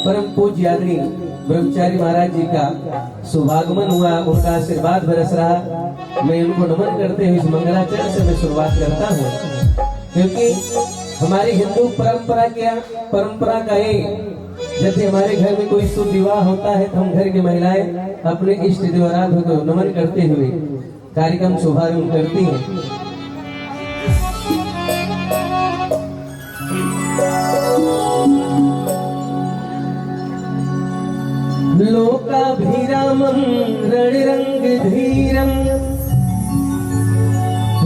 परम पूज्य आदरणीय ब्रह्मचारी महाराज जी का शुभागमन हुआ, उनका आशीर्वाद बरस रहा। मैं उनको नमन करते हुए इस मंगलाचरण से मैं शुरुआत करता हूँ, क्योंकि हमारी हिंदू परंपरा का जब हमारे घर में कोई शुभ विवाह होता है तो हम घर की महिलाएं अपने इष्ट देवराधों को नमन करते हुए कार्यक्रम शुभारंभ करती हैं। लोकाभिरामं रणरंग धीरं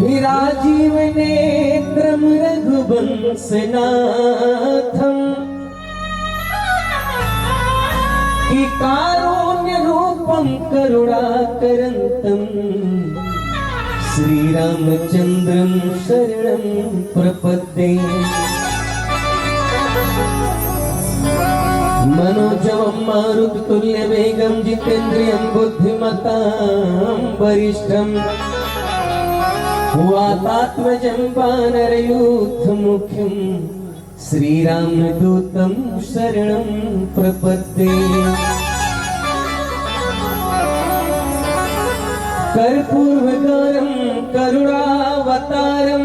विराजीव नेत्रं रघुवंशनाथं कारुण्य रूपं करुणाकरन्तं श्रीरामचन्द्रं शरणं प्रपद्ये। मनोजवं मारुततुल्यवेगं जितेन्द्रियं बुद्धिमतां वरिष्ठं वातात्मजं वानरयूथमुख्यं श्रीरामदूतं शरणं प्रपद्ये। कर्पूरगौरं करुणावतारं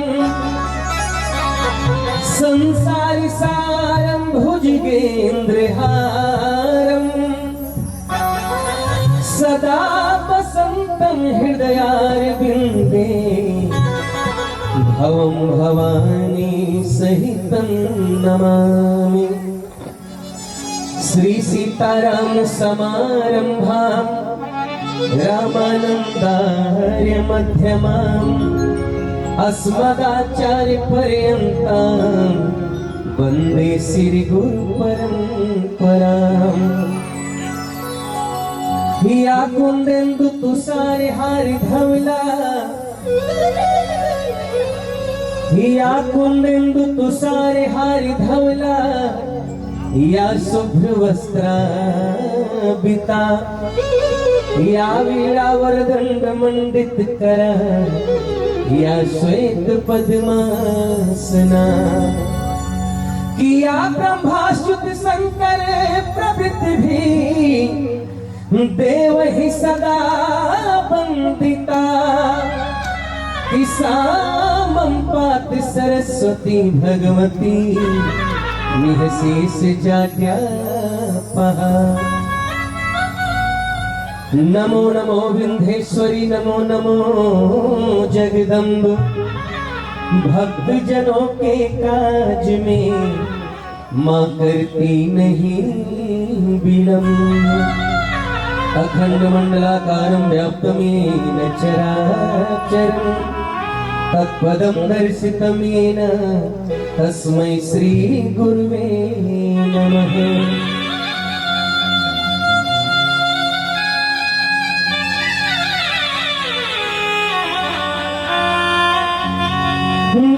संसारिसारं भुजगेन्द्रहारं सदा वसन्तं हृदयारविन्दे भवं भवानी सहितं नमामि। श्री सीताराम समारंभां रामानन्दार्य मध्यमाम् अस्मदाचार्य पर्यन्तां वन्दे श्री गुरु परंपराम्। हिया कुंदेन्दु तुषार हारि धवला, हिया कुंदेन्दु तुषार हारि धवला, या शुभ्र वस्त्राभिता, या वीणा वरदंड मंडित करा, या श्वेत पद्मासना, किया ब्रह्माच्युत शंकर प्रभृति भी देव ही सदा वंदिता। सामं पात सरस्वती भगवती निःशेष जाड्यापहा। नमो नमो विंध्येश्वरी, नमो नमो जगदम्ब, भक्त जनों के काज में मां करती नहीं विलंब। अखंड मंडलाकारं व्याप्तमेन चराचरं तत्पदं दर्शितं येन तस्मै श्री गुरुवे नमः।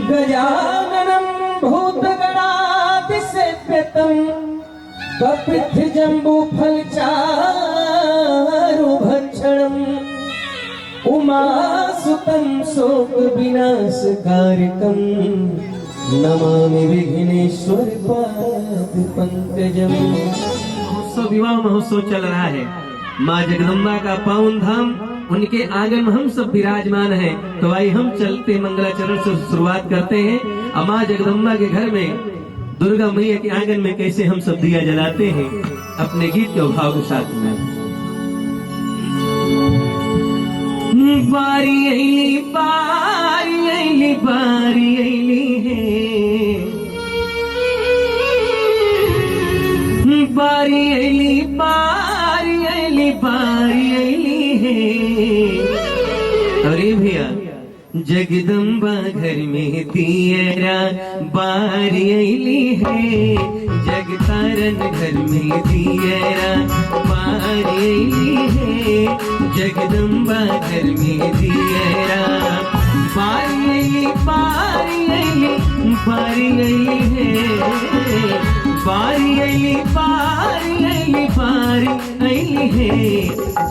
गजाननं भूतगणातिसेव्यतं कपित्थजम्बूफलचारुभक्षणम् उमासुतं शोकविनाशकारकं नमामि विघ्नेश्वर पादपंकजं। महोत्सव, विवाह महोत्सव चल रहा है। माँ जगदम्बा का पावन धाम, उनके आंगन में हम सब विराजमान हैं। तो आइए हम चलते मंगलाचरण से शुरुआत करते हैं। माँ जगदम्बा के घर में, दुर्गा मैया के आंगन में कैसे हम सब दिया जलाते हैं, अपने गीत के भाव के साथ में। बारी अइली, बारी अइली, बारी अइली है, बारी अइली, बारी अइली, बारी अइली है। अरे भैया, जगदम्बा घर में दियरा बारी अइली है, जगतारन घर में दियरा बारी अइली है, जगदम्बा घर में दियरा बारी अइली, बारी अइली, बारी अइली है, बारी अइली, बारी अइली, बारी अइली है,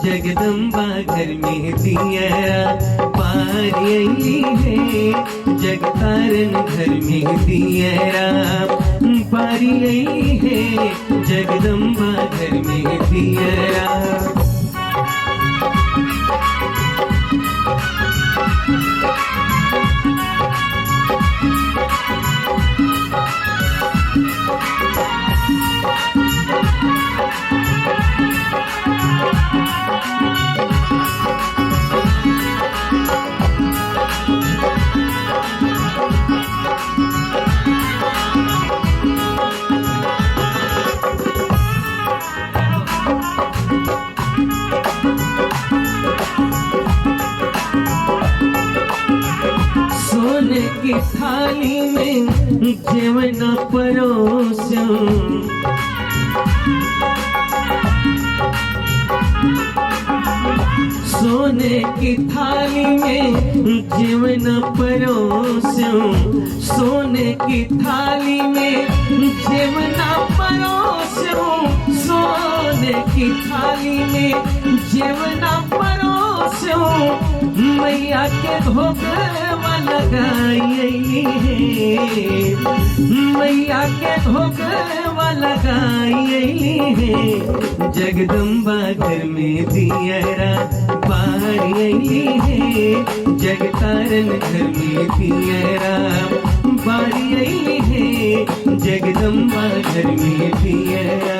जगदम्बा घर में दियरा बारी अइली है, जगतारन घर में दियरा बारी आई है जगदम्बा घर में दियरा। सोने की थाली में जेवना परोसो, सोने की थाली में जेवना परोसो, सोने की थाली में जेवना परोसो, सोने की थाली में जेवना परोसो, मैया के भोगवा लगाई है, मैया के भोगवा लगाई है जगदम्बा घर में दियरा। बारी आई है जगतारन घर में दियरा, बारी आई है जगदम्बा घर में दियरा।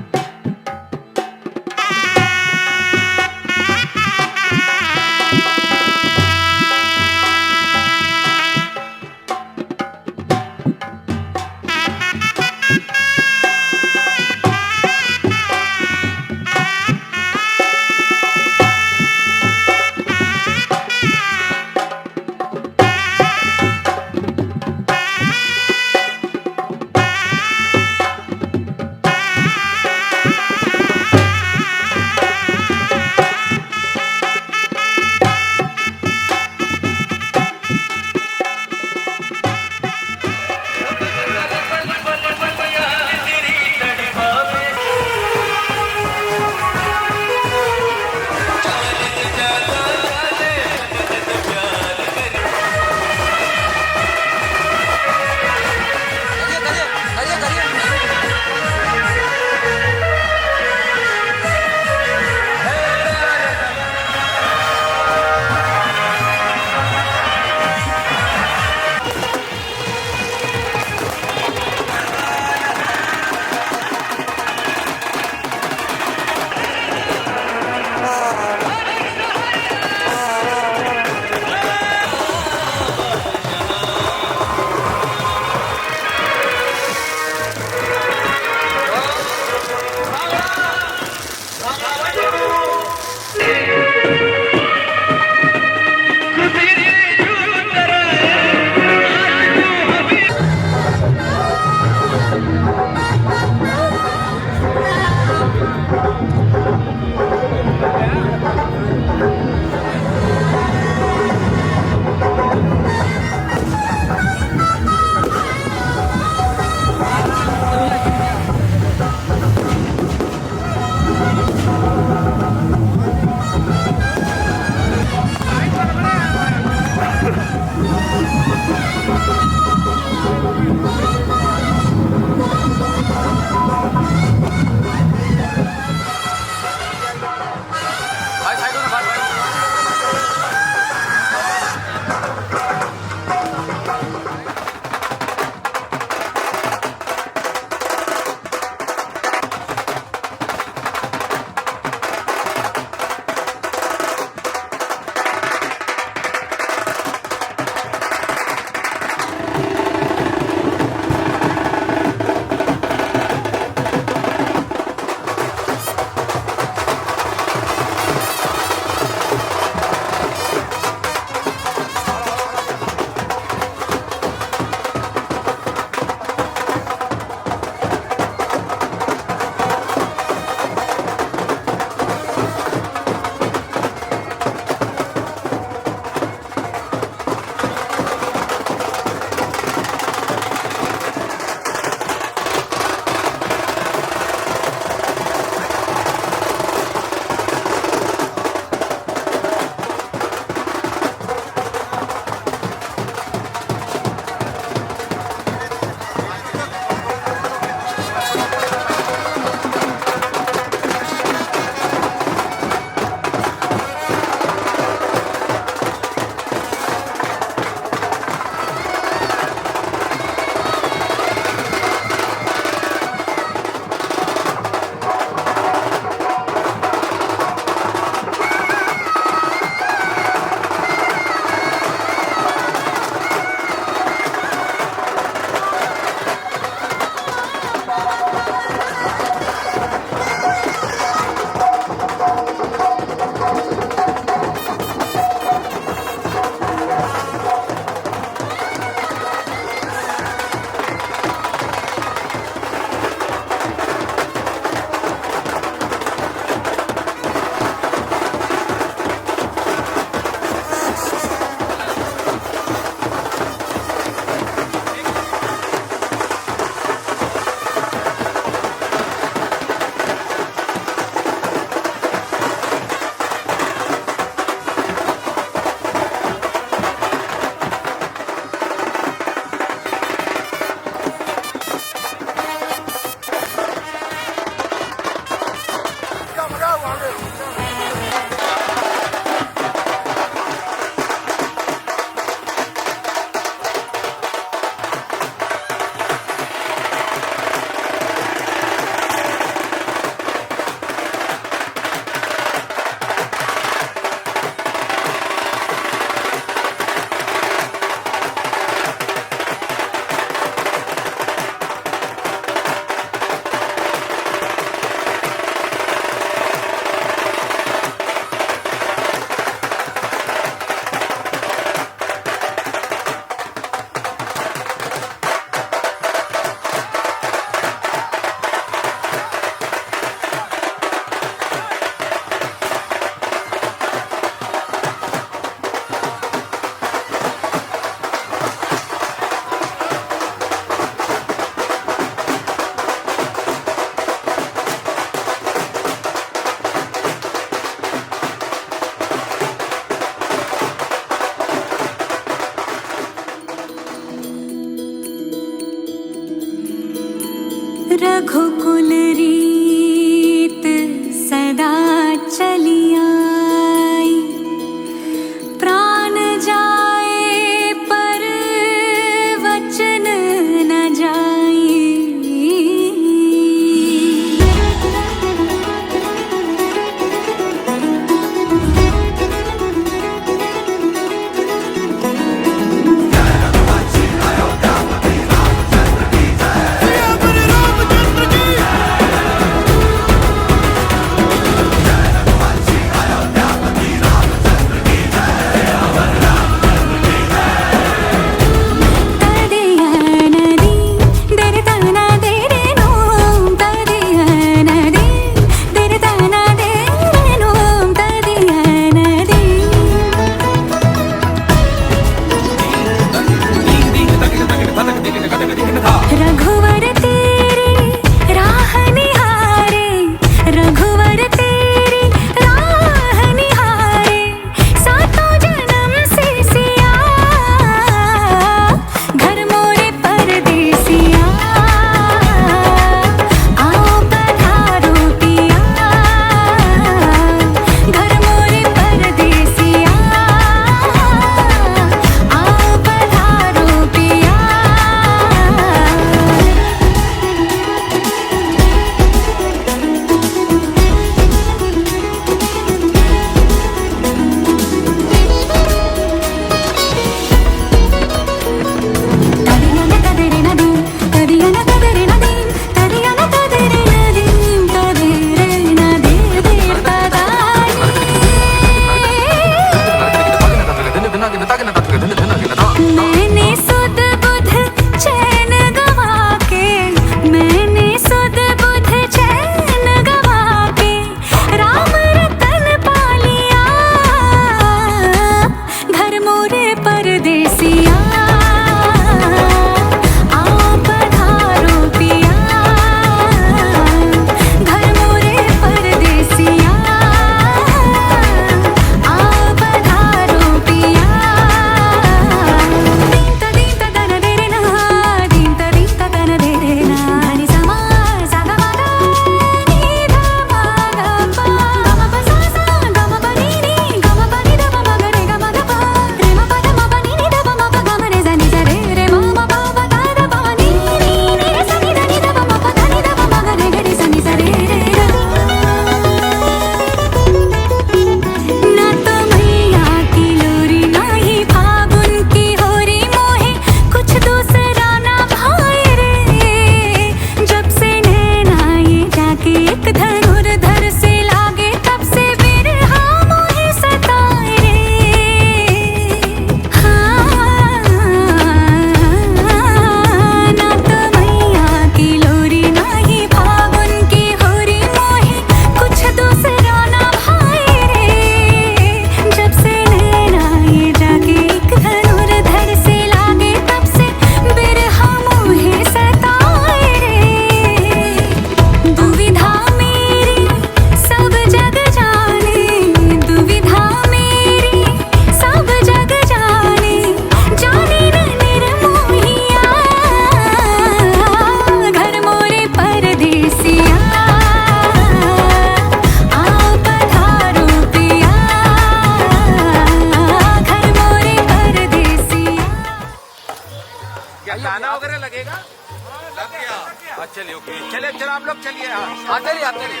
आते रहिए आते रहिए।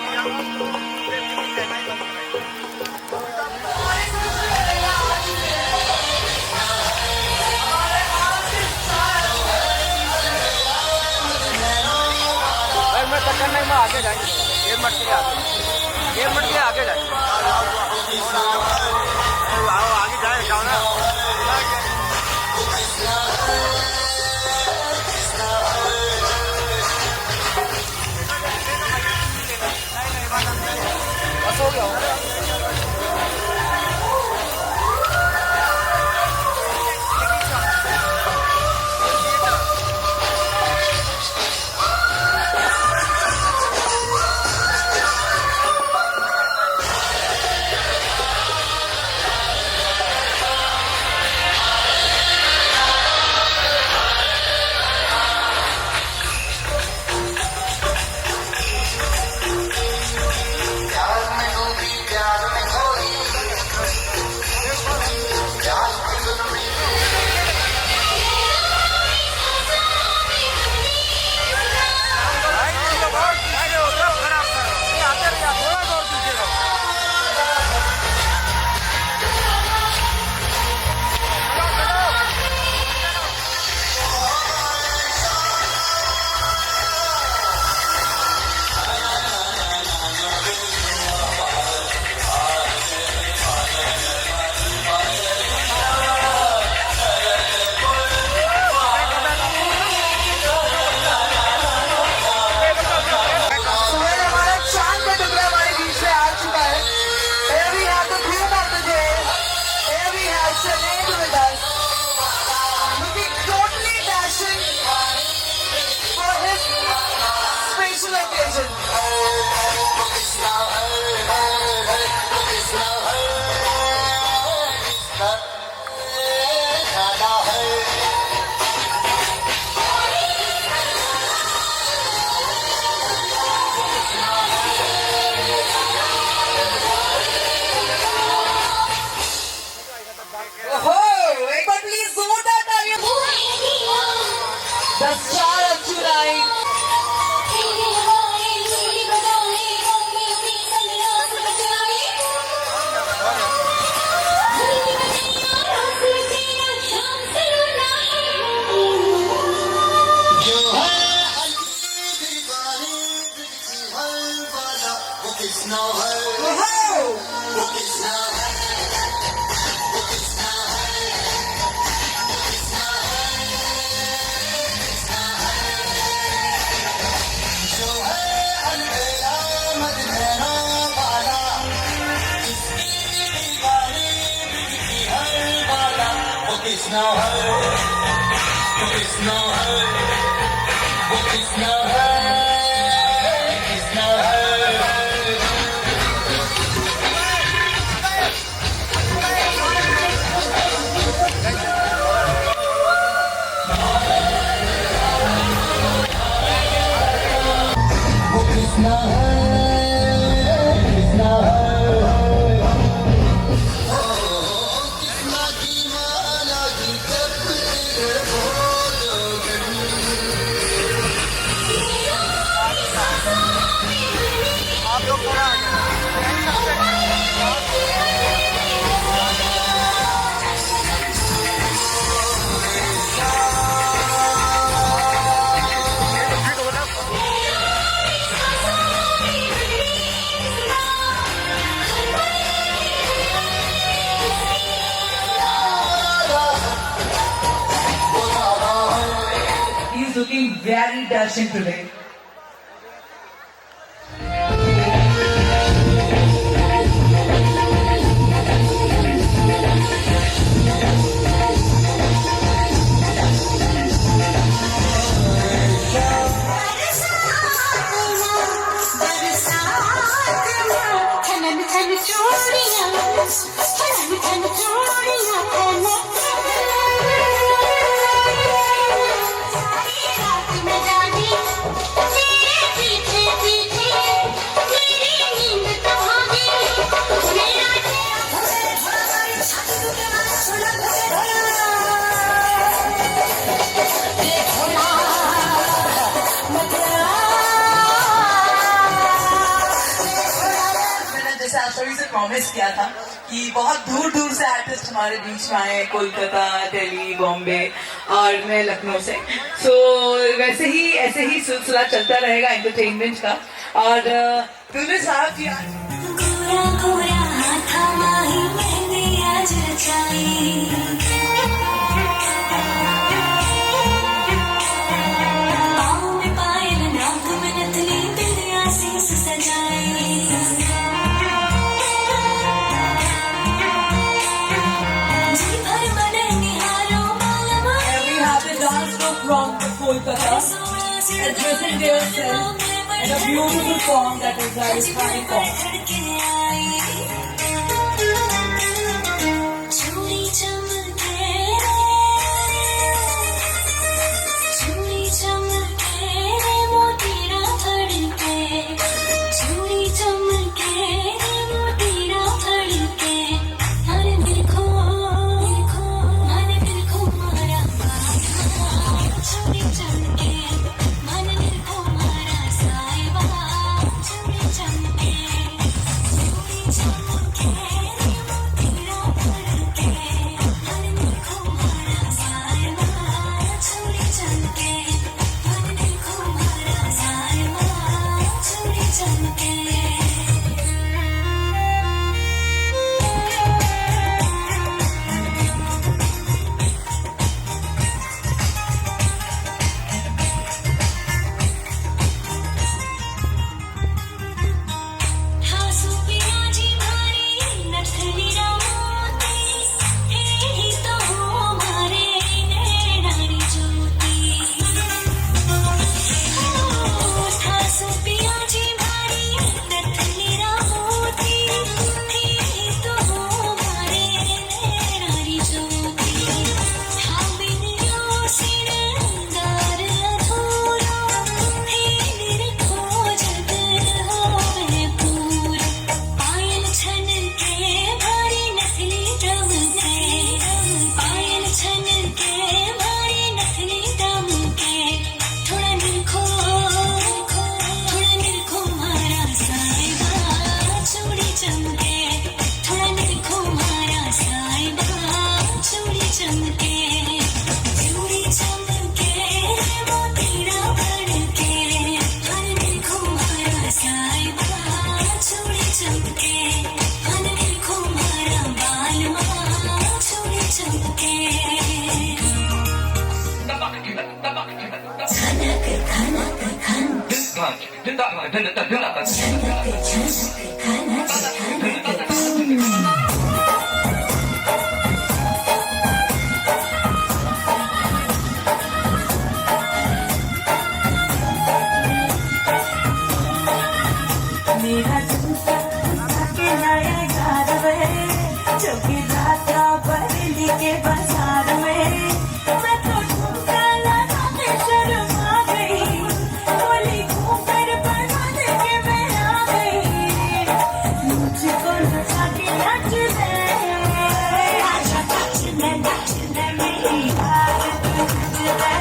मैं टक्कर नहीं, मैं आगे जाएंगे 1 मिनट के लिए आगे 1 मिनट के लिए आगे जाएंगे। आगे जाए जाओ ना। बस हो गया। The star of tonight. He's looking very dashing today. सभी से प्रॉमिस किया था कि बहुत दूर दूर से आर्टिस्ट हमारे बीच में आए, कोलकाता, दिल्ली, बॉम्बे और मैं लखनऊ से। सो वैसे ही ऐसे ही सिलसिला चलता रहेगा एंटरटेनमेंट का। और दुल्हन साहब जी गोरा गोरा हाथा माही मेहंदी आज रचाई, पाँव में पायल नाक में नथनी बिंदिया शीश सजाई, जी भर मन निहारो मालमा we have the dance group from Kolkata addressing themselves in a beautiful form that is Rajasthani form. चूड़ी चमके, चूड़ी चमके मोतीरा फड़के, चूड़ी चमके मोतीरा फड़के, मन देखो मन देखो मारा चूड़ी चमके, मन देखो मारा साहिबा चूड़ी चमके, चूड़ी चमके मोतीरा फड़के, मन देखो मारा साहिबा चूड़ी चमके, मन देखो मारा साहिबा चूड़ी चमके। ठासु पियाजी भारी नथनी रामोती, ही तो हमारे नैनारी ज्योति। ठासु पियाजी भारी नथनी रामोती, ही तो हमारे नैनारी ज्योति। हाँ बिनियो सिरंगार अधूरो, ही निरखो जग होवे पूरो। पायल छन के भारी नथनी दमके, पायल छन के भारी नथनी दमके, थोड़ा निरखो मारा साहिबा चूड़ी चमके, थोड़ा निरखो मारा साहिबा चूड़ी चमके, चूड़ी चमके मोतीरा फड़के, मन देखो मारा साहिबा चूड़ी चमके, मन देखो मारा बालमा चूड़ी चमके। खनक खनक खन, झनक झनक खनक खनक। मेरा झुमका के नया घर में, चौकी राता बरेली के बाजार में, मैं तो झुमका लगा के शर्मा गई, बोली घूंघट बना दे के मैं आ गई, मुझको नचा के नच दे, आजा नचने मेरी बात नच दे,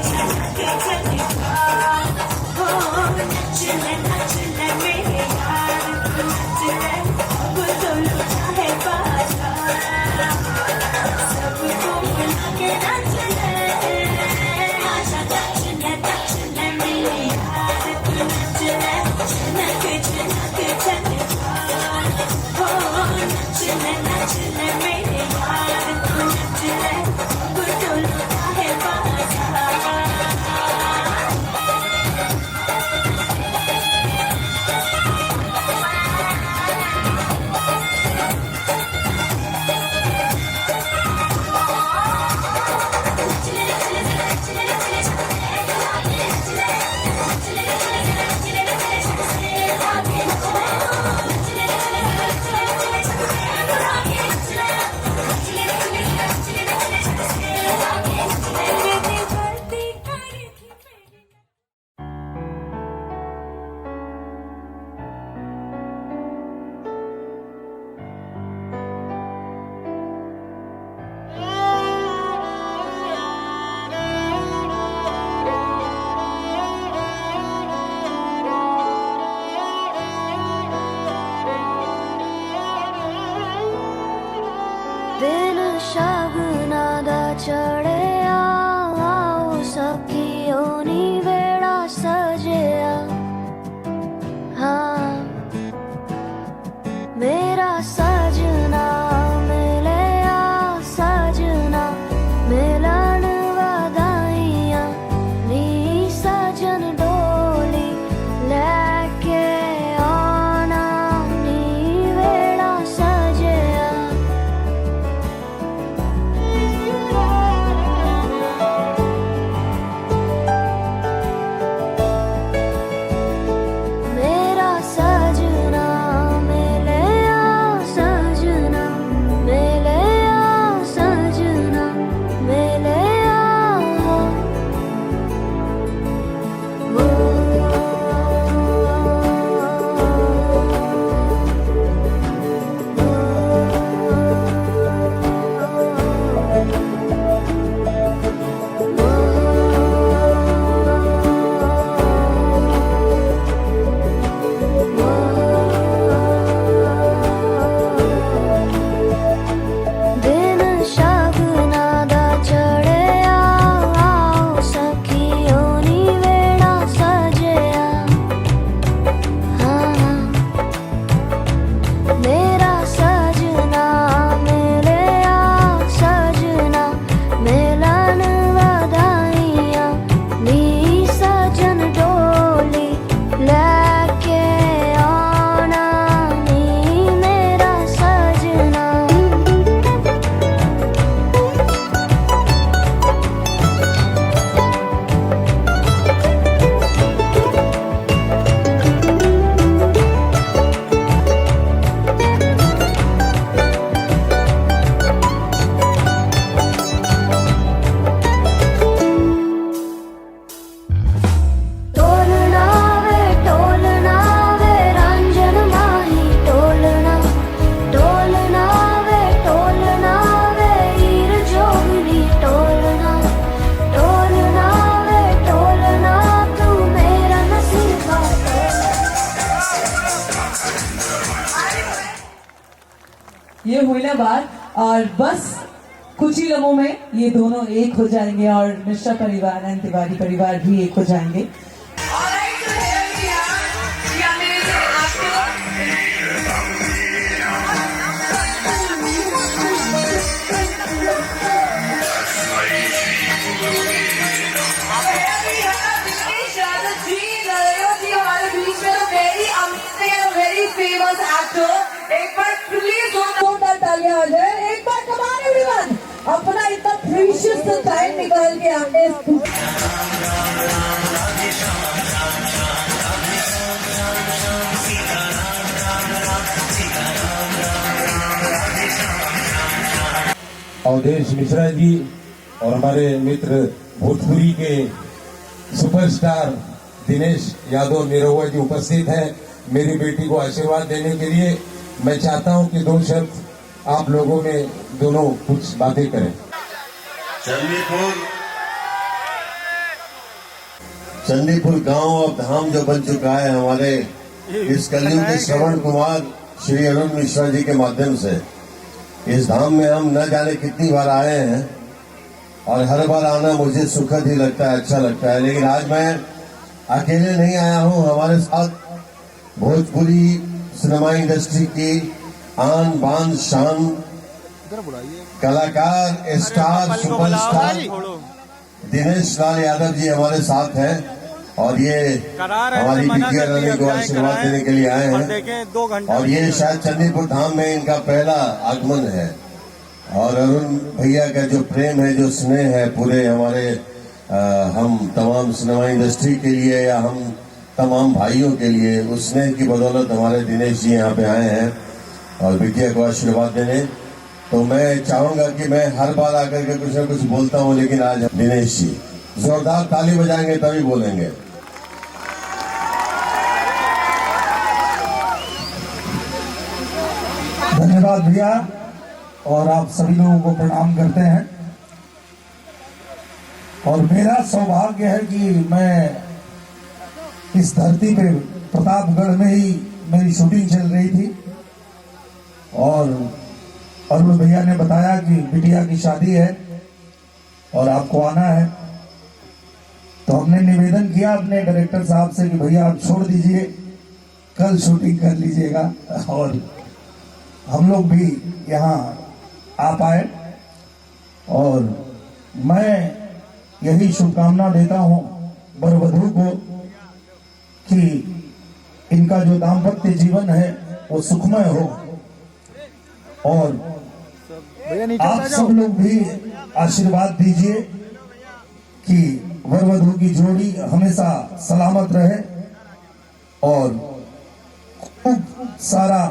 चनके हो नचने मेरे यार नचने, अब तो लुटा है बाजार, सबको मिला के नचने, आजा नचने मेरे यार नचने, चनके हो नचने मेरे यार नचने, अब तो लुटा है बाजार। चढ़े आओ सखियोनी बेड़ा सजे हाँ मेरा सजना मिले आ सजना मिलन वधाइया नी सजन डोली लेके आना नी बेड़ा सजे मेरा सजना मिले आ सजना मिले आ सजना मिले आ दिन शगना दा चढ़े आओ सखियोनी वेड़ा सजे हाँ मेरा सजना मिले आ सजना मिलन वधाइया नी सजन डोली लेके आना नी मेरा सजना टोलना वे रंजन माही टोलना वे हीर जोगनी टोलना वे टोलना तू मेरा नसीबा ये हुई ना बात और बस कुछ ही लम्हों में ये दोनों एक हो जाएंगे और मिश्रा परिवार एंड तिवारी परिवार भी एक हो जाएंगे। फेमस एक्टर एक बार प्लीज जोरदार तालियां हो जाए एक बार कमान एवरीवन अपना इतना प्रीशियस टाइम निकाल के आपने अवधेश मिश्रा जी और हमारे मित्र भोजपुरी के सुपरस्टार दिनेश यादव निरहुआ जी उपस्थित हैं मेरी बेटी को आशीर्वाद देने के लिए। मैं चाहता हूं कि 2 शब्द आप लोगों में दोनों कुछ बातें करें। चंदीपुर गांव अब धाम जो बन चुका है हमारे इस कलयुग के श्रवण कुमार श्री अरुण मिश्रा जी के माध्यम से। इस धाम में हम न जाने कितनी बार आए हैं और हर बार आना मुझे सुखद ही लगता है, अच्छा लगता है। लेकिन आज मैं अकेले नहीं आया हूं, हमारे साथ भोजपुरी सिनेमा इंडस्ट्री की आन बान शान कलाकार स्टार सुपरस्टार दिनेश लाल यादव जी हमारे साथ हैं और ये हमारी बिटिया रानी को आशीर्वाद देने के लिए आए हैं और ये शायद चंदीपुर धाम में इनका पहला आगमन है। और अरुण भैया का जो प्रेम है, जो स्नेह है पूरे हमारे हम तमाम सिनेमा इंडस्ट्री के लिए या हम तमाम भाइयों के लिए, उस स्नेह की बदौलत हमारे दिनेश जी यहाँ पे आए हैं और बिटिया को आशीर्वाद देने। तो मैं चाहूंगा कि मैं हर बार आकर के कुछ न कुछ बोलता हूँ, लेकिन आज दिनेश जी जोरदार ताली बजाएंगे तभी बोलेंगे। धन्यवाद भैया और आप सभी लोगों को प्रणाम करते हैं। और मेरा सौभाग्य है कि मैं इस धरती पे प्रतापगढ़ में ही मेरी शूटिंग चल रही थी और अरुण भैया ने बताया कि बिटिया की शादी है और आपको आना है। तो हमने निवेदन किया अपने डायरेक्टर साहब से कि भैया आप छोड़ दीजिए, कल शूटिंग कर लीजिएगा, और हम लोग भी यहाँ आ पाए। और मैं यही शुभकामना देता हूँ वर वधू को कि इनका जो दाम्पत्य जीवन है वो सुखमय हो, और आप सब लोग भी आशीर्वाद दीजिए कि वर वधू की जोड़ी हमेशा सलामत रहे, और खूब सारा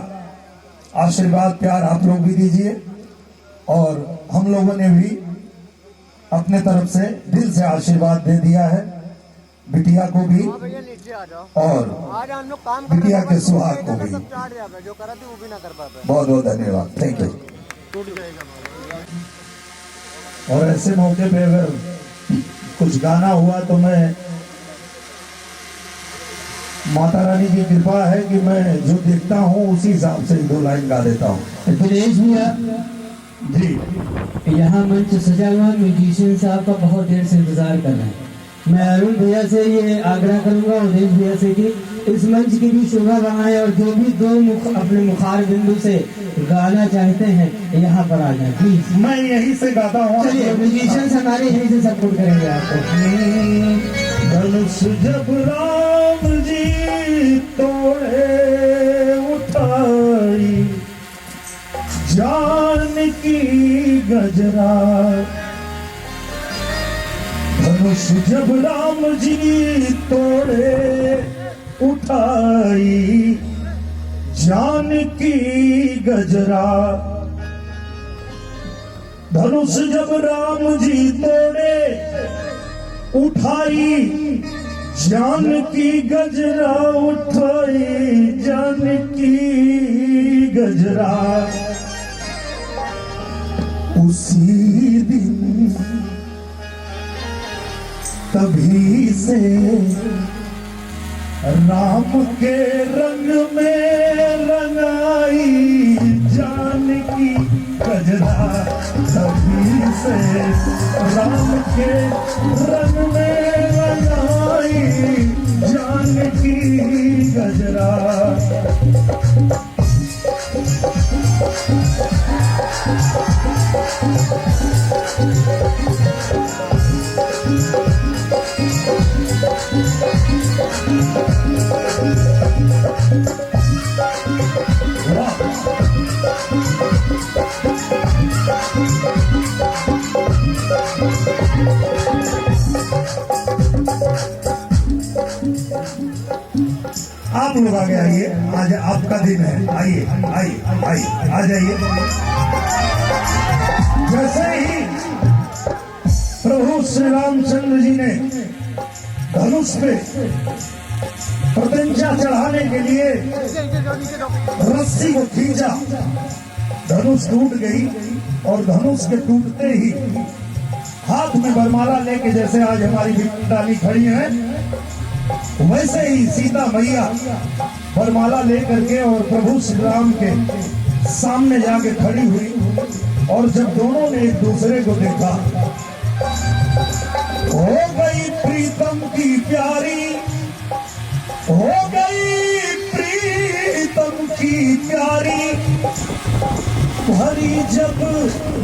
आशीर्वाद प्यार आप लोग भी दीजिए। और हम लोगों ने भी अपने तरफ से दिल से आशीर्वाद दे दिया है बिटिया को भी और बिटिया के सुहाग को भी। बहुत बहुत धन्यवाद, थैंक यू। और ऐसे मौके पे अगर कुछ गाना हुआ तो मैं, माता रानी की कृपा है कि मैं जो देखता हूँ उसी हिसाब से 2 लाइन गा देता हूँ। दिनेश भैया जी, यहाँ मंच सजा हुआ, म्यूजिशियन साहब का बहुत देर से इंतजार कर रहे हैं। मैं अरुण भैया से ये आग्रह करूंगा और देश भैया से कि इस मंच की भी शोभा बढ़ाएं, और जो भी 2 अपने मुखार बिंदु से गाना चाहते हैं यहाँ पर आ जाए प्लीज। मैं यहीं से गाता हूँ। चलिए, म्यूजिशियन हमारे यहीं से सपोर्ट करेंगे आपको। धनुष जब राम जी तोड़े उठाई, जानकी गजरा। धनुष जब राम जी तोड़े उठाई, जानकी गजरा। धनुष जब राम जी तोड़े उठाई, जानकी गजरा उठाई, जानकी गजरा। उसी दिन तभी से राम के रंग में रंगाई, जानकी गजरा। तभी से राम के रंग में रंगाई, जानकी गजरा। आप लोग आगे आइए, आज आपका दिन है, आइए आइए आइए, आ जाइए। जैसे ही प्रभु श्री रामचंद्र जी ने धनुष पे प्रत्यंचा चढ़ाने के लिए रस्सी को खींचा, धनुष टूट गई, और धनुष के टूटते ही हाथ में वरमाला लेके, जैसे आज हमारी डाली खड़ी है, वैसे ही सीता मैया वरमाला लेकर के और प्रभु श्री राम के सामने जाके खड़ी हुई। और जब दोनों ने एक दूसरे को देखा, हो गई प्रीतम की प्यारी, हो गई प्रीतम की प्यारी। भरी जब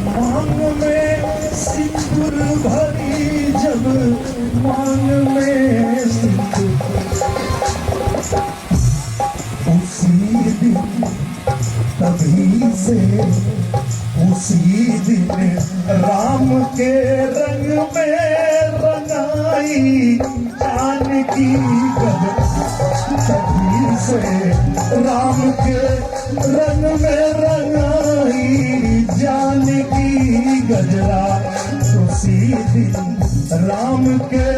मांग में सिंदूर, भरी जब मांग में सिंदूर। उसी दिन तभी से उसी दिन राम के रंग में रंगाई, जानकी गजरा। तभी से राम के रंग में रंगाई, जानकी गजरा। उसी दिन राम के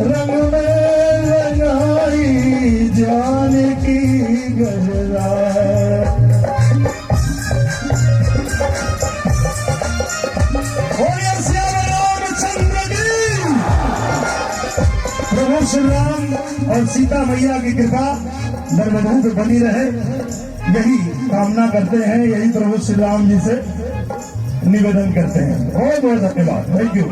रंग में रंगाई, जानकी गजरा। प्रभु श्री राम और सीता मैया की कृपा नर्मदों पे बनी रहे, यही कामना करते हैं, यही प्रभु श्री राम जी से निवेदन करते हैं। बहुत बहुत धन्यवाद, थैंक यू।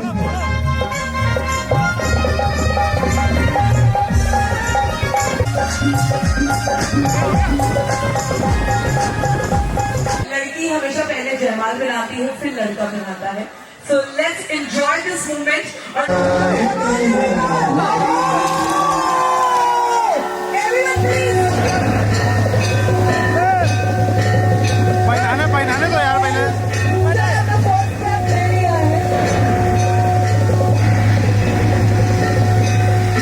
लड़की हमेशा पहले जयमाल बनाती है फिर लड़का बनाता है. So let's enjoy this moment. Everyone please. पहनाने दो यार पहले.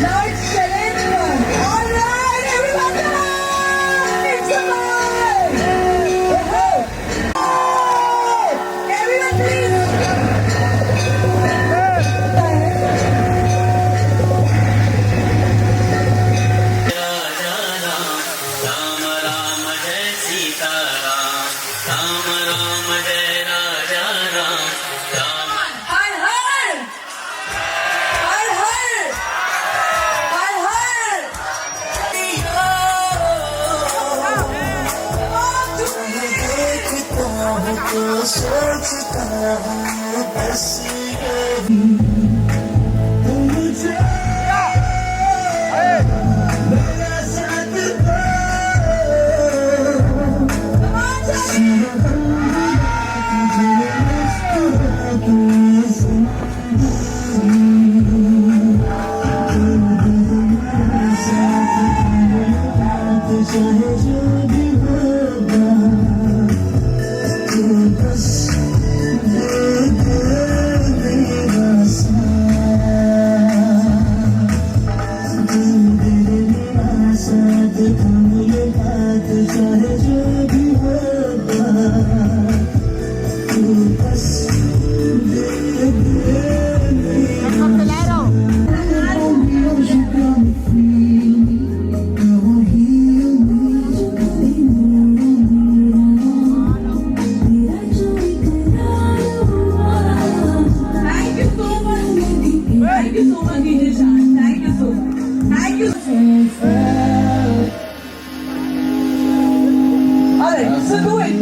Now it's Shailen's turn. All right, everyone, come on. It's a night. Everyone please. Ram Ram जय सीता राम, राम राम जय राजा राम, राम. हर हर हर हर हर हर. Thank you so much. Thank you so much, DJ Shan. Thank you so much. Thank you. Alright, so do it.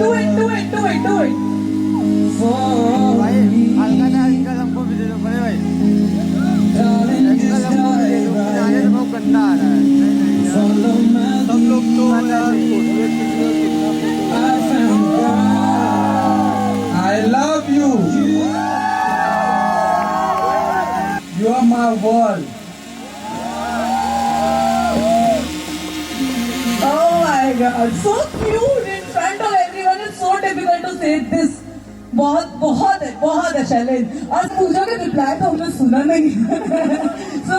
भाई हल्का ना इनका हमको भी दे दो भाई. इनका हमको भी दे दो. आने से बहुत गंदा आ रहा है. नहीं सब लोग तो I love you. You are my world. Oh my God, so cute in front of everyone. It's so difficult to say this. बहुत है शैलेश. और पूजा का रिप्लाई तो हमने सुना नहीं. So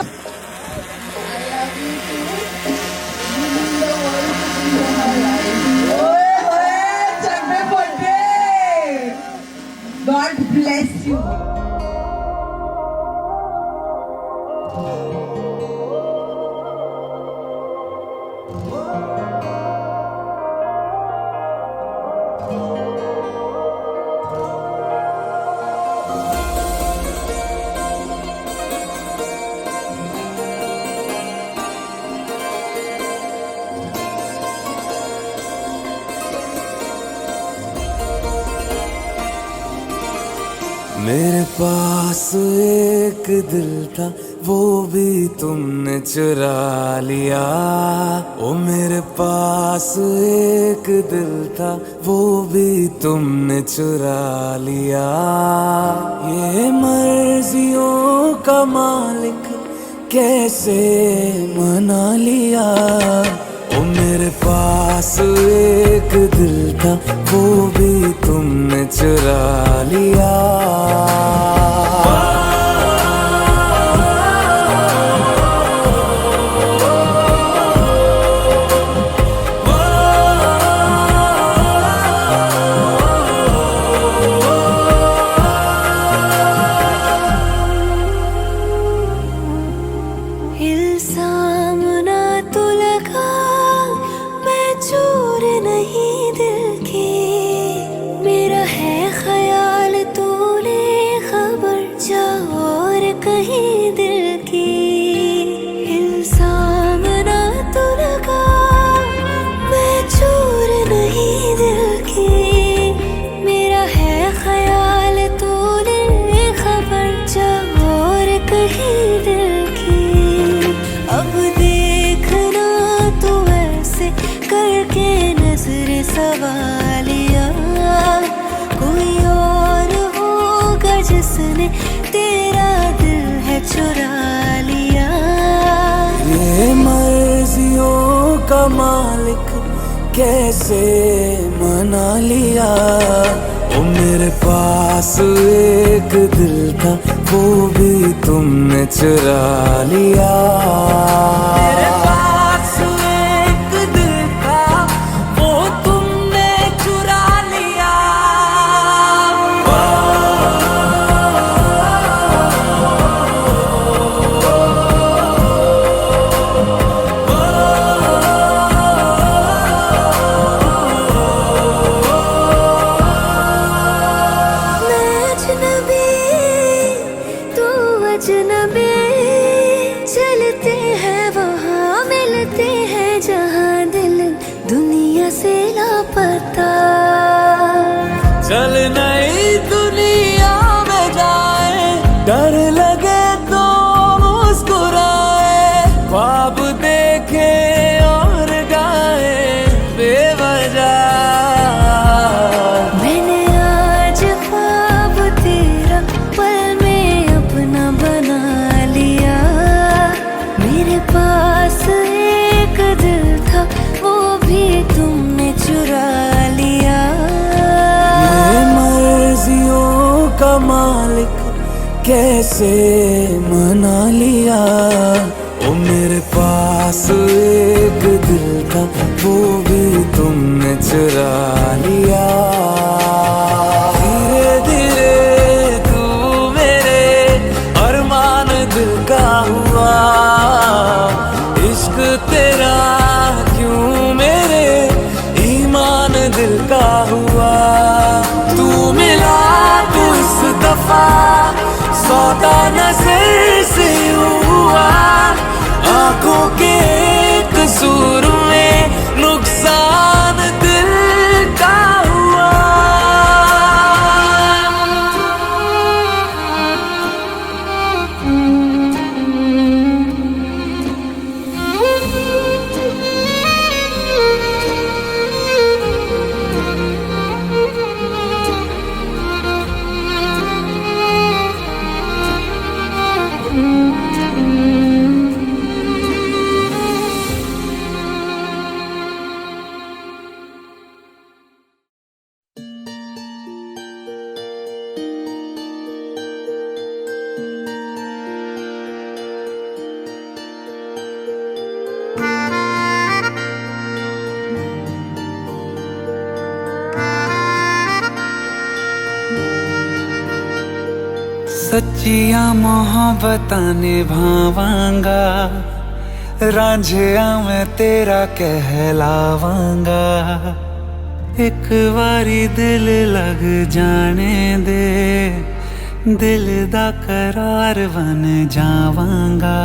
God bless you. मेरे पास एक दिल था वो भी तुमने चुरा लिया. ओ मेरे पास एक दिल था वो भी तुमने चुरा लिया. ये मर्जियों का मालिक कैसे मना लिया. ओ मेरे पास एक दिल था वो भी तुमने चुरा लिया. इल्जाम ना तो लगा, मैं चोर नहीं दिल की. मेरा है ख्याल तूने सवालिया, कोई और होगा जिसने तेरा दिल है चुरा लिया। ये मर्जियों का मालिक कैसे मना लिया। ओ मेरे पास एक दिल था वो भी तुमने चुरा लिया। मेरे पास एक दिल था वो तुमने चुरा लिया। अजनबी चलते हैं वहाँ मिलते हैं जहाँ दिल दुनिया से लापता। चल नई दुनिया में जाए, डर लगे तो मुस्कुराए, ख्वाब देखे और गाए बेवजह। मैंने आज ख्वाब तेरा पल में अपना बना लिया। मेरे पास एक दिल था वो भी तुमने चुरा लिया। ये मर्जियों का मालिक कैसे मना लिया। ओ मेरे पास एक दिल था वो भी तुमने चुरा लिया। धीरे धीरे तू मेरे अरमान दिल का हुआ। इश्क तेरा क्यों मेरे ईमान दिल का हुआ। तू मिला तू इस दफा सौदा नजर से हुआ। आंखों के कसूर में नुकसान दिल का हुआ। सच्चिया मोहब्बतां निभावांगा, रांझिया मैं तेरा कहलावांगा। एक बारी दिल लग जाने दे, दिल दा करार बन जावांगा।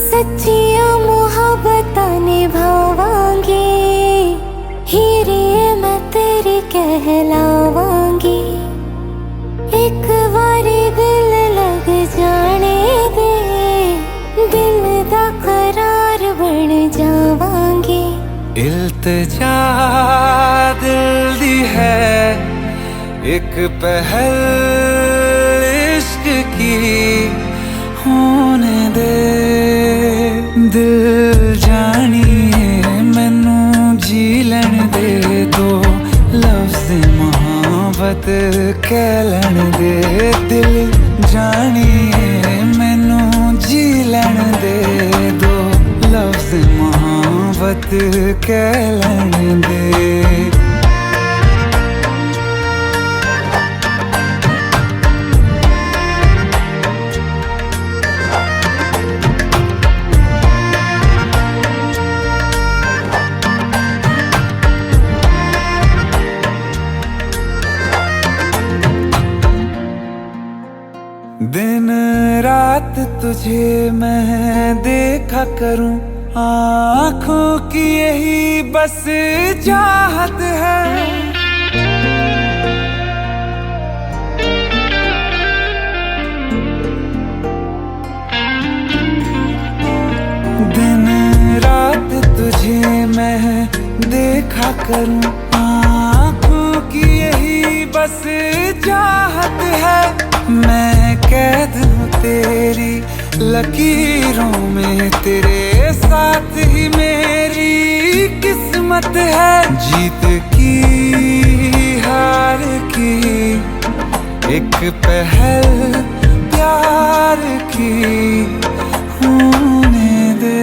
सच्चिया मोहब्बतां निभावांगी, हीरे मैं तेरी कहलावांगी। एक बारी दिल लग जाने दे, दिल दा करार बन जावांगी। इल्तिजा दिल दी है एक पहल इश्क की होने दे। दिल जानिए मैनू जी लैन दे, दो लफ्ज़ मोहब्बत कह लैन दे। दिल जानिए मैनू जी लैन दे, दो लफ्ज़ मोहब्बत कह लैन दे। दिन रात तुझे मैं देखा करूं, आँखों की यही बस चाहत है। तुझे मैं देखा करूं, आँखों की यही बस चाहत है। मैं कैद हूँ तेरी लकीरों में, तेरे साथ ही मेरी किस्मत है। जीत की हार की एक पहल प्यार की होने दे।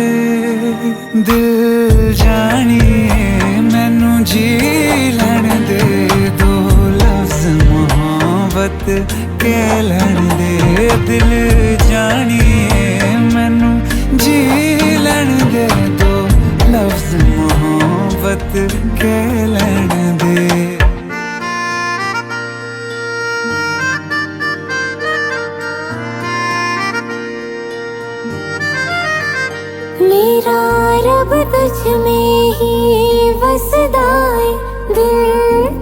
दिल जानिए मैनू जी लैण दे, दो लफ्ज मोहब्बत कह लैण दे। दिल जानिए मैनू जी लैण दे, दो लफ्ज मोहब्बत कह लैण दे। मेरा रब तुझ में ही वसदा है, दिल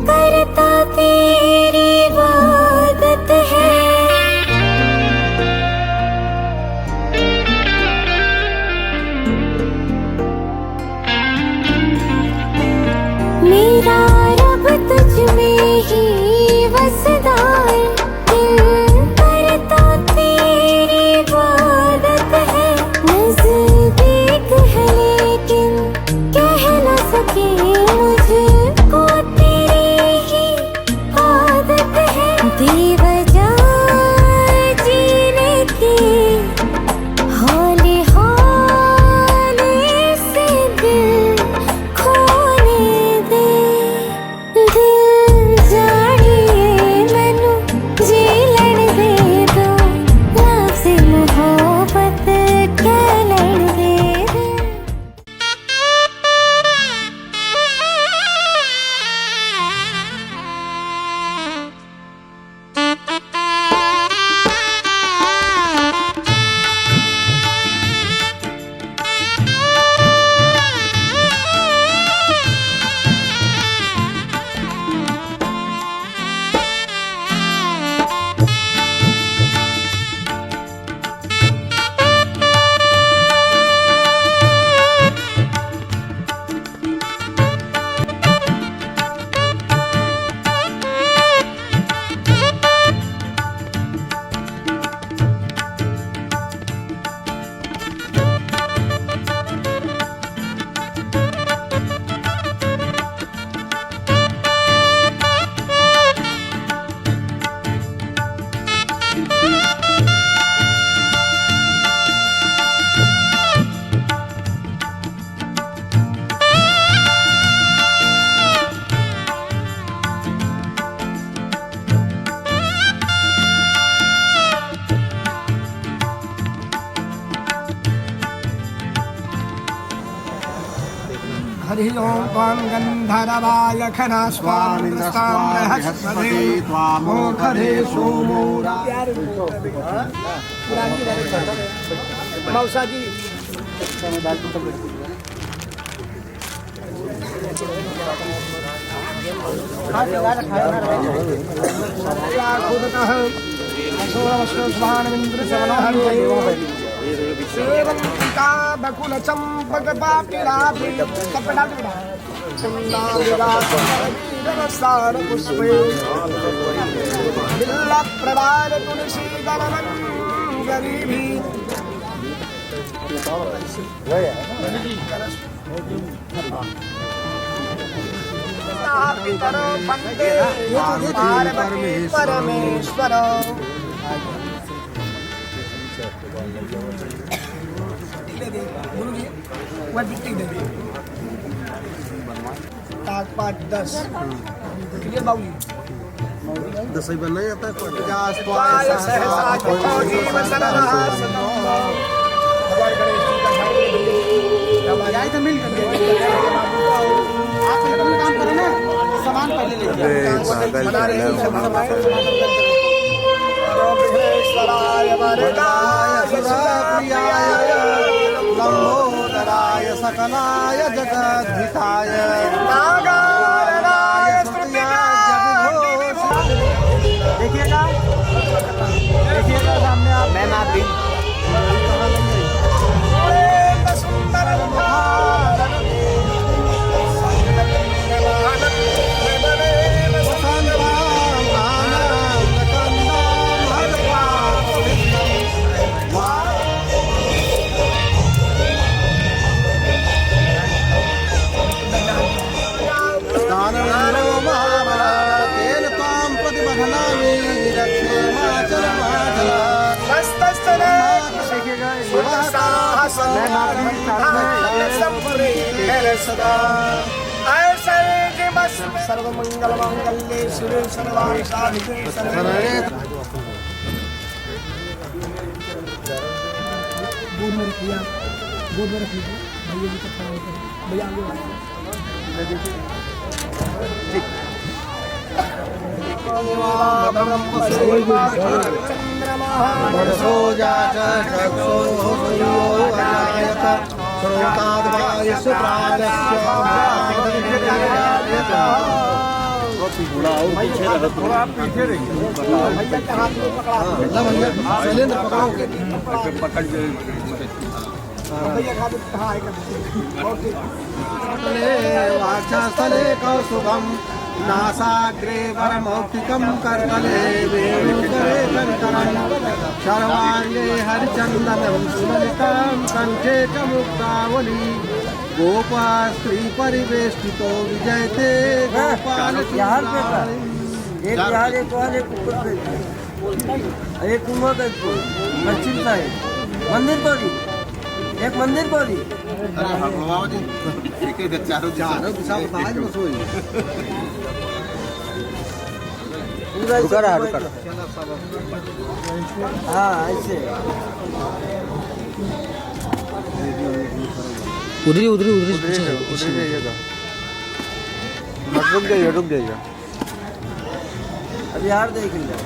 करता तेरी इबादत है। मेरा रब तुझ में ही वसदा है, दिल करता तेरी इबादत है। नज़दीक है लेकिन कह न सके, मुझको तेरी ही आदत है। बेवजह जीने की हौले हौले से दिल खोने दे। दिल जानिए मैनू जी लैण दे, दो लफ्ज़ मोहब्बत कह लैण दे। हरि ओम त्वां गन्धर्वाय खनास्वामिन्द्रस्तां बृहस्पति त्वामोर्खधे सोमो मौसा जी सेवंतिका बकुल चंपक पापिलाभि कपड़ा सार पुष्पे बिल्ला प्रवाल तुलसी दलवन गरीबी पितरो पंडे पार्वती परमेश्वर पाठ 10 क्लियर बाबू 10 ही बनना ही आता है 50 तो मिल आप काम करें ना सामान पहले लंबोदराय सकलाय जगद्धिताय देखिएगा सामने आप मैम आप भी सुंदर सर्वमंगलमांगल्ये शिवे सर्वार्थसाधिके शरण्ये वाचस्थले कौस्तुभं नासाग्रे वरमौक्तिकं करतले वेणुकरे शङ्करं सर्वाङ्गे हरिचन्दनं सुललितं कण्ठे च मुक्तावली गोपास्त्री परिवेष्टितो विजयते गोपाल एक बिहार एक वहाँ एक ऊपर पे एक कुंभा का पश्चिम साइड मंदिर पौड़ी एक मंदिर पौड़ी पूरा हाँ ऐसे उधरी जाइएगा रुक जाइएगा अभी यार देख लिया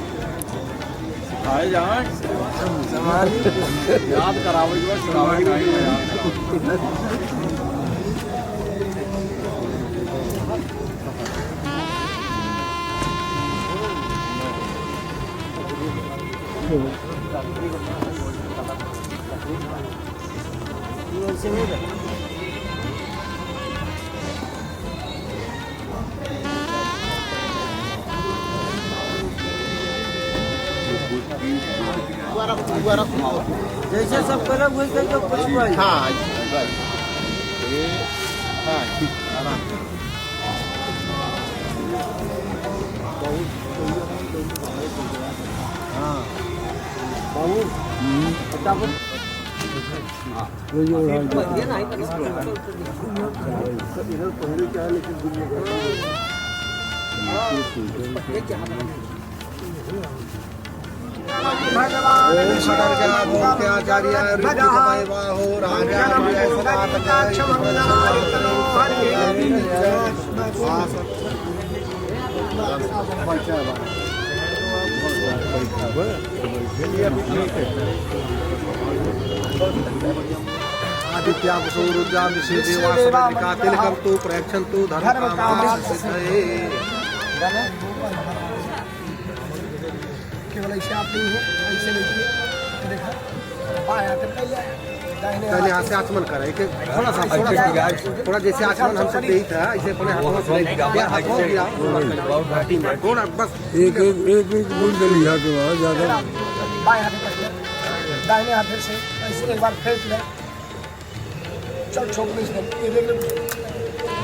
याद कराओ जैसे सब कलर वैसे तो कुछ नहीं हाँ आदित्यावसो रुद्रा विषेदेवा तिलकं तु प्रयच्छन्तु धर्मकामसिद्धये केवल ऐसे आप नहीं हो ऐसे लेके देखा पाया तो पहले यहाँ से आचमन करा एक थोड़ा जैसे आचमन हम सब यही था ऐसे अपने हाथों से थोड़ा बस एक बूंद लिया के बाद ज्यादा बाएं हाथ दाहिने हाथ से ऐसे एक बार फेंक ले चल छोड़ दे ये देख ले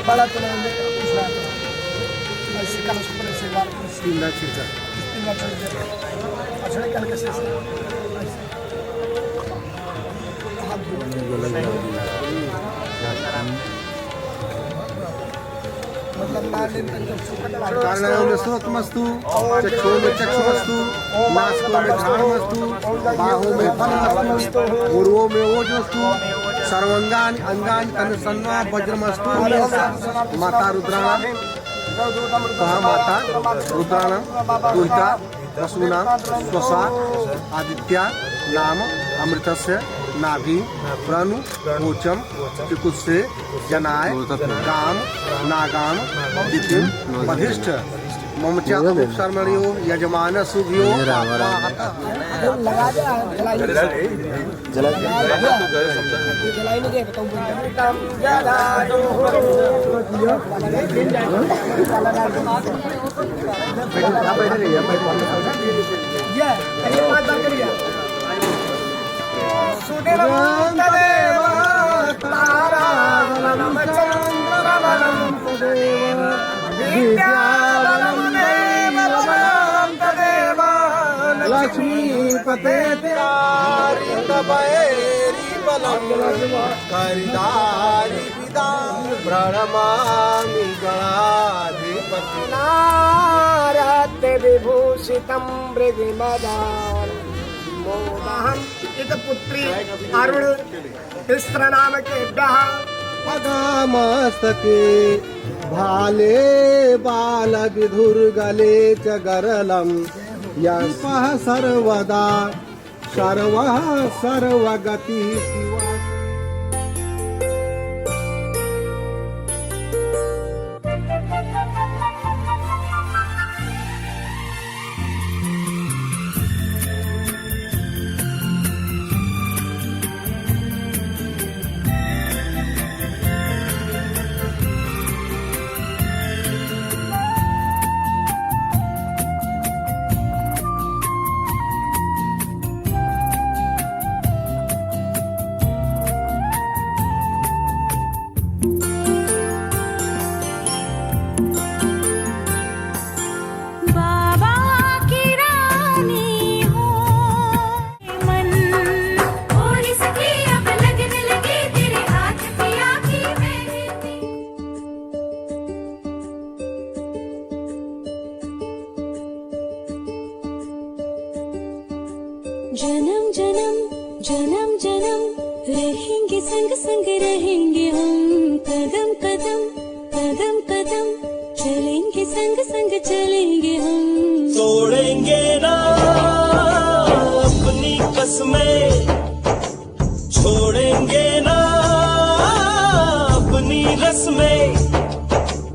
बड़ा तो नहीं दूसरा ऐसे कल उसको एक बार तीन लाख छिड़का अच्छा कल कैसे स्तोत्रमस्तु चक्षु में चक्षुमस्तु नासिको में घ्राणमस्तु बाहों में फलमस्तु गुरुओं में ओजमस्तु सर्वांगानि अंगानि तन्सन्ना वज्रमस्तु माता रुद्राणाम कहा माता रुद्राणाम दुहिता वसुना स्वसा आदित्या नाम अमृतस्य नाभि प्रणु मोचम चिकुत्से जनाय गाम नागाम दितिम वधिष्ठ ममचा शर्मणियो यजमान सुभियो लक्ष्मीपते तिरारी तपैरी बलं करिदारि पिता प्रणमामि गणाधिपति नारते विभूषितं मृगिमदान् मोदहं पुत्री अरुण तिस्रनामकेभ्यः अगामस्तके भाले बालविधुर्गले च गरलं यस्पः सर्वदा सर्वः सर्वगतिः शिवा बाबा की रानी हो मन थोड़ी सखी अब लगने लगी तेरे हाथ की आँखी मेहंदी जन्म जन्म जन्म जन्म रहेंगे संग संग रहेंगे हम कदम कदम कदम कदम चलेंगे संग संग चलेंगे हम तोड़ेंगे ना अपनी कसमें, छोड़ेंगे ना अपनी रस्में।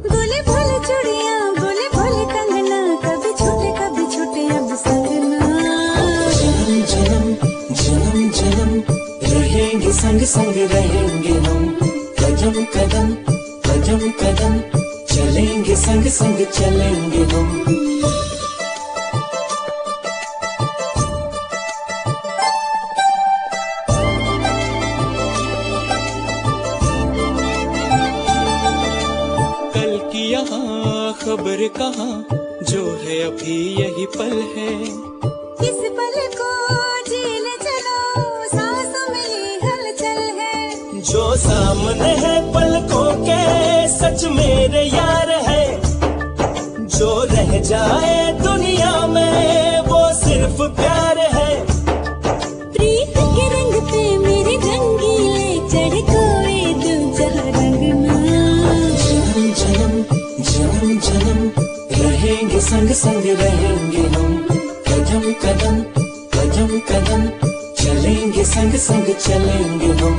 बोले भोले चूड़ियाँ बोले भोले कंगना कभी छूटे अब सजना जन्म जन्म जन्म जन्म रहेंगे संग संग रहेंगे हम कदम कदम कदम कदम चलेंगे संग संग चलेंगे हम। कल की यहाँ खबर कहाँ, जो है अभी यही पल है। इस पल को जीने चलो सांसों में ये हलचल है। जो सामने है पलकों के सच मेरे यार है। जो रह जाए दुनिया में वो सिर्फ प्यार है। प्रीत के रंग पे मेरे रंगीले चढ़ कोई दो जहाँ रंगना। जन्म जन्म जन्म जन्म रहेंगे संग संग रहेंगे हम कदम कदम कदम कदम चलेंगे संग संग चलेंगे हम।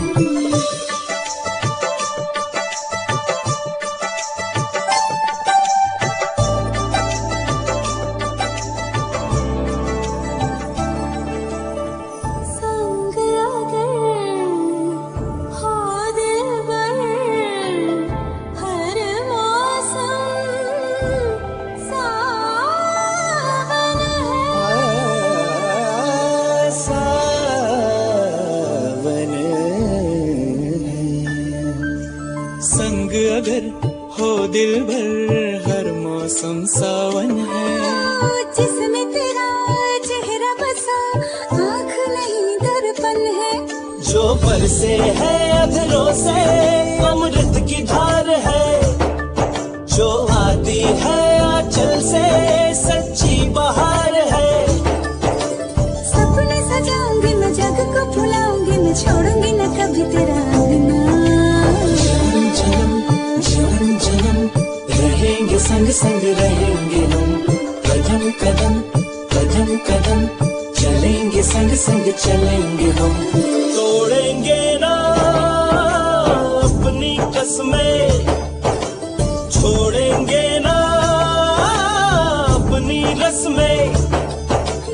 संग अगर हो दिलबर हर मौसम सावन है। सावन संग अगर हो दिल भर हर मौसम सावन है। जिसमें तेरा चेहरा बसा आँख नहीं दर्पण है। जो बरसे है अधरों से अमृत की धार है। जो आती है आंचल से सच्ची बहार है। सपने सजाऊंगी मैं जग को भुलाऊंगी मैं छोड़ूंगी न कभी तेरा अंगना। जन्म जन्म जन्म जन्म रहेंगे संग संग रहेंगे हम कदम कदम कदम कदम चलेंगे संग संग चलेंगे हम। तोड़ेंगे ना अपनी कसमें, छोड़ेंगे ना अपनी रस्में।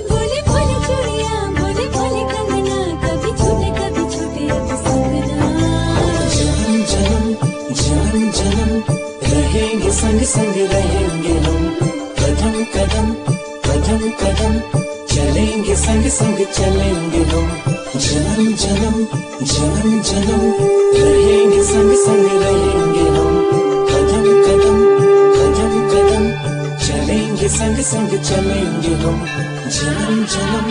बोले भोले चूड़ियाँ बोले भोले कंगना कभी छूटे अब सजना। जन्म जन्म जन्म जन्म रहेंगे संग संग रहेंगे हम कदम कदम कदम कदम चलेंगे संग संग चलेंगे हम। जन्म जन्म जन्म जन्म रहेंगे संग संग रहेंगे हम कदम कदम कदम कदम चलेंगे। चलेंगे संग संग चलेंगे हम, जन्म जन्म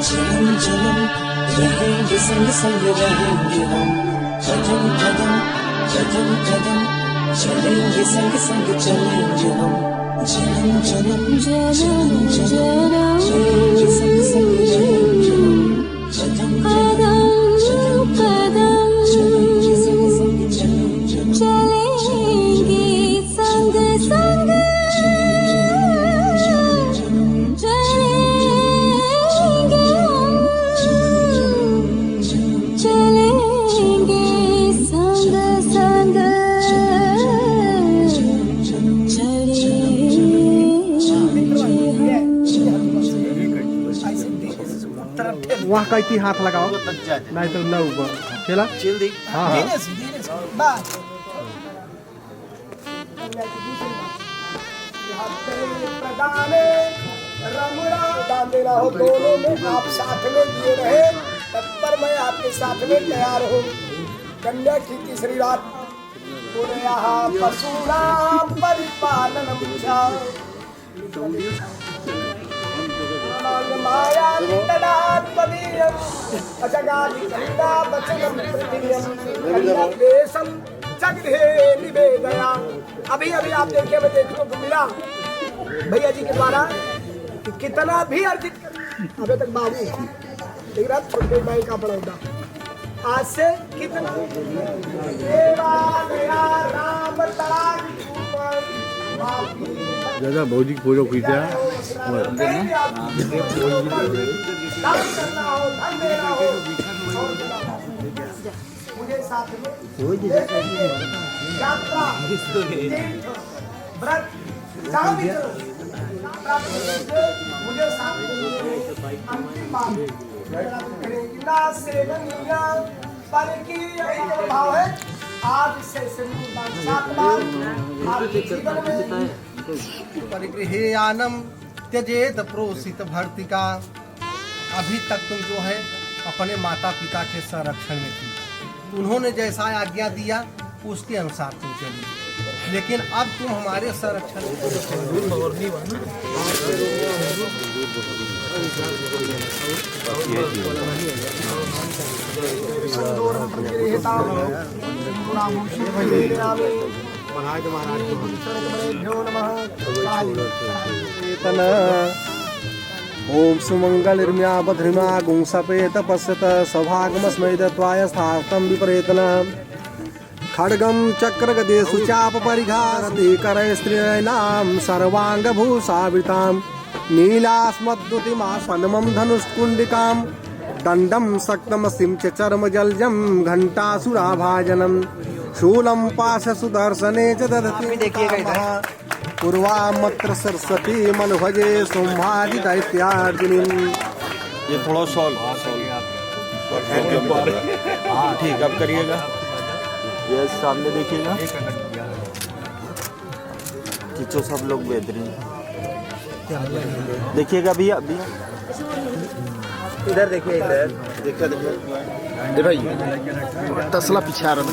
जन्म जन्म रहेंगे संग संग रहेंगे हम, कदम कदम कदम कदम चलेंगे संग संग चलेंगे हम, जन्म जन्म जन्म जन्म चलेंगे संग संग रहेंगे हम, कदम कदम कदम चलेंगे संग संग चलेंगे हम, चलेंगे संग संग वहाँ कहीं हाथ लगाओ नहीं तो न ऊपर चला चिल दी हाँ धीरे से बस दान देना हो दोनों में आप साथ में दिए रहे तत्पर मैं आपके साथ में तैयार हूँ। कन्या की तीसरी रात पशुना परिपालन माया अभी अभी आप देखिए मैं देखने को मिला भैया जी के द्वारा कि कितना भी अर्जित अभी तक बाबू लेकिन अब छोटे भाई का बड़ौदा आज से कितना राम दादा भौजी की फोटो खींचा मुझे साथ में यात्रा व्रत जहाँ भी चलो मुझे साथ में अंतिम बात ना सेवनिया पर की भाव है आज से सात बार आपके जीवन में परिगृहेयानम त्यजेत प्रोसित भर्तिका। अभी तक तुम जो है अपने माता पिता के संरक्षण में थी, उन्होंने जैसा आज्ञा दिया उसके अनुसार तुम चली, लेकिन अब तुम हमारे संरक्षण में ओम सुमंगलिर्म्या बध्रिमा गुंसपेत पश्यत सौभागमस्मै दत्वाय स्थार्थं विपरेतना खड्गं चक्रगदेषु चाप परिघारति करैस्त्रिणां सर्वाङ्गभूषावृतां नीलास्मद्युतिमासनमं धनुष्कुण्डिकां दण्डं शक्तमसिं च चर्मजलजं घण्टासुराभाजनं शूलं पाशसुदर्शने च दधति पूर्वामत्र सरस्वती मन भजे सोमवारी दैत्यार्जुनीं। ये थोड़ा सॉल्व हाँ ठीक अब करिएगा, ये सामने देखिएगा, खींचो सब लोग बेहतरीन देखिएगा भैया भैया इधर देखिए इधर देखिए देखिए भाई तसला पीछे आ रहा है।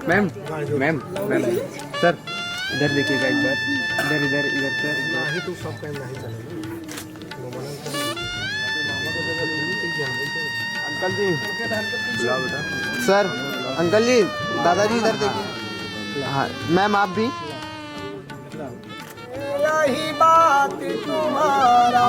मैम मैम मैम सर इधर देखिएगा एक बार, इधर इधर इधर सर नहीं तो सब टाइम नहीं चलेगा। अंकल जी सर अंकल जी दादाजी इधर देखिए। हाँ मैम आप भी यही बात तुम्हारा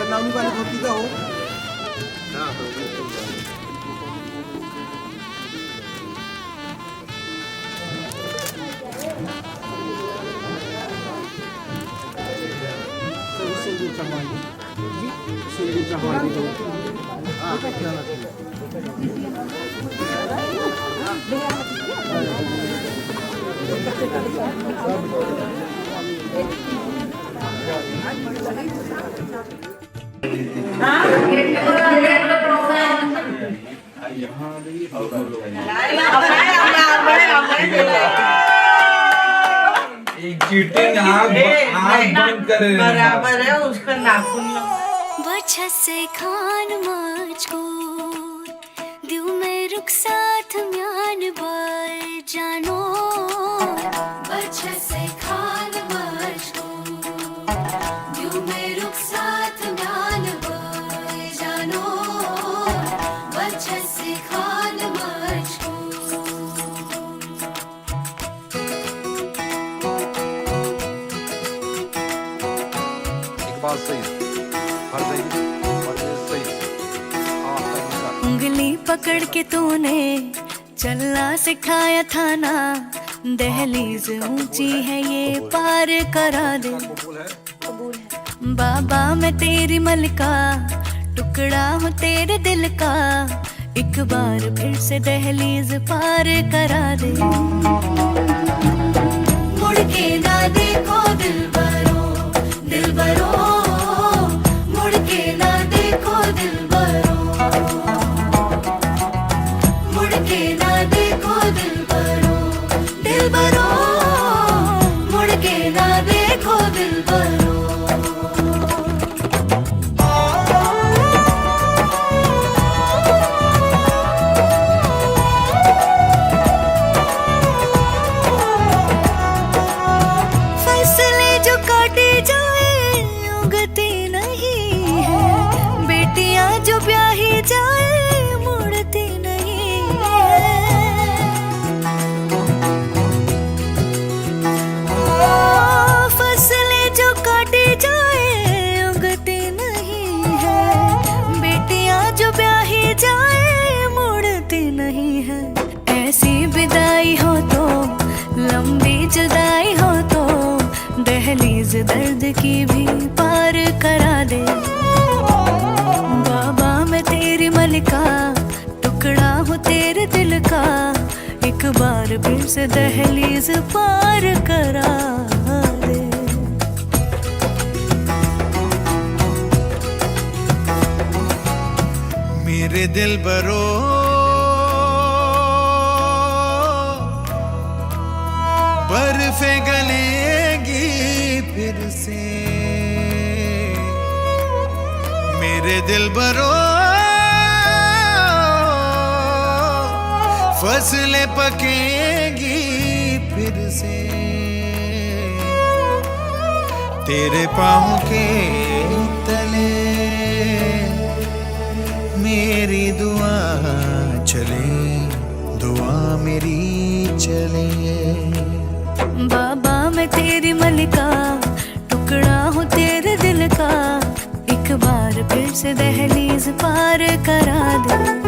नानी वाले धोती का हो चीटिंग आँख बंद करे बराबर है उसका नाखून बच्चा से खान मुझको दिल में रुक साथ म्यान बार जानो बच्चा से खान मुझको दिल में रुक साथ म्यान बार जानो बच्चा से खान मुझको उंगली पकड़ के तूने चलना सिखाया था ना दहलीज ऊंची है ये पार करा दे बाबा मैं तेरी मलिका टुकड़ा हूँ तेरे दिल का एक बार फिर से दहलीज पार करा दे मुड़ के ना देखो दिलबरो दिलबरो मुड़ के ना देखो दिलबरो मुड़ के ना देखो दिलबरो दिलबरो मुड़ के ना देखो दिलबरो फसले जो काटे जाए उगती नहीं है बेटियां जो ब्याही जाए मुड़ती नहीं है फसले जो काटे जाए उगती नहीं है बेटियां जो ब्याही जाए मुड़ती नहीं है ऐसी विदाई हो तो लंबी जुदाई हो तो दहलीज दर्द की भी पार करा दे बाबा मैं तेरी मलिका टुकड़ा हूँ तेरे दिल का एक बार फिर से दहलीज पार करा दे मेरे दिल बरो बर्फे गलेगी फिर से मेरे दिल बरो फसलें पकेगी फिर से तेरे पाँव के तले मेरी दुआ चले दुआ मेरी चले बाबा मैं तेरी मलिका टुकड़ा हूँ तेरे दिल का एक बार फिर से दहलीज पार करा दे